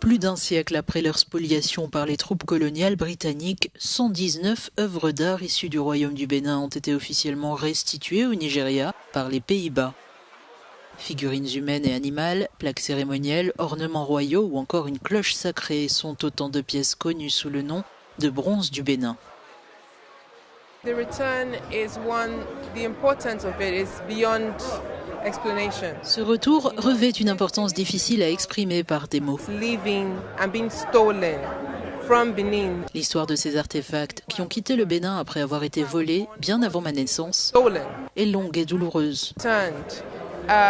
Plus d'un siècle après leur spoliation par les troupes coloniales britanniques, 119 œuvres d'art issues du royaume du Bénin ont été officiellement restituées au Nigeria par les Pays-Bas. Figurines humaines et animales, plaques cérémonielles, ornements royaux ou encore une cloche sacrée sont autant de pièces connues sous le nom de bronze du Bénin. The return is one, the importance of it is beyond explanation. Ce retour revêt une importance difficile à exprimer par des mots. Leaving and being stolen from Benin. L'histoire de ces artefacts qui ont quitté le Bénin après avoir été volés bien avant ma naissance Stolen, est longue et douloureuse. turned,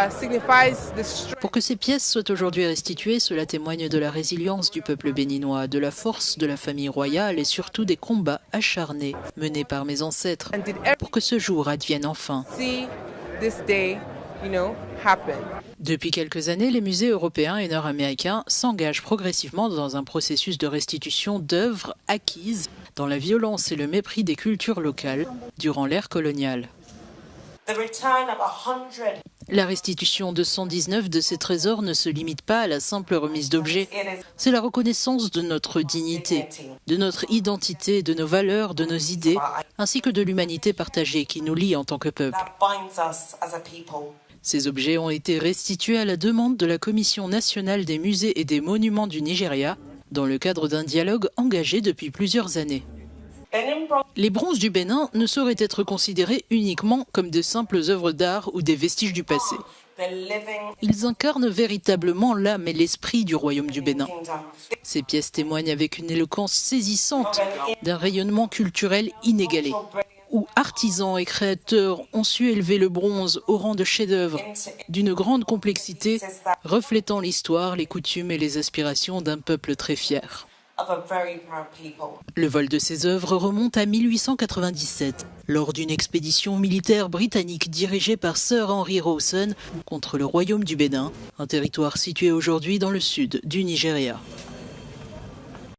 signifies the strength. Pour que ces pièces soient aujourd'hui restituées, cela témoigne de la résilience du peuple béninois, de la force de la famille royale et surtout des combats acharnés menés par mes ancêtres And did ever pour que ce jour advienne enfin. see this day, happen. Depuis quelques années, les musées européens et nord-américains s'engagent progressivement dans un processus de restitution d'œuvres acquises dans la violence et le mépris des cultures locales durant l'ère coloniale. La restitution de 119 de ces trésors ne se limite pas à la simple remise d'objets. C'est la reconnaissance de notre dignité, de notre identité, de nos valeurs, de nos idées, ainsi que de l'humanité partagée qui nous lie en tant que peuple. Ces objets ont été restitués à la demande de la Commission nationale des musées et des monuments du Nigeria, dans le cadre d'un dialogue engagé depuis plusieurs années. Les bronzes du Bénin ne sauraient être considérés uniquement comme de simples œuvres d'art ou des vestiges du passé. Ils incarnent véritablement l'âme et l'esprit du royaume du Bénin. Ces pièces témoignent avec une éloquence saisissante d'un rayonnement culturel inégalé, où artisans et créateurs ont su élever le bronze au rang de chef-d'œuvre d'une grande complexité, reflétant l'histoire, les coutumes et les aspirations d'un peuple très fier. Le vol de ces œuvres remonte à 1897, lors d'une expédition militaire britannique dirigée par Sir Henry Rawson contre le royaume du Bénin, un territoire situé aujourd'hui dans le sud du Nigeria.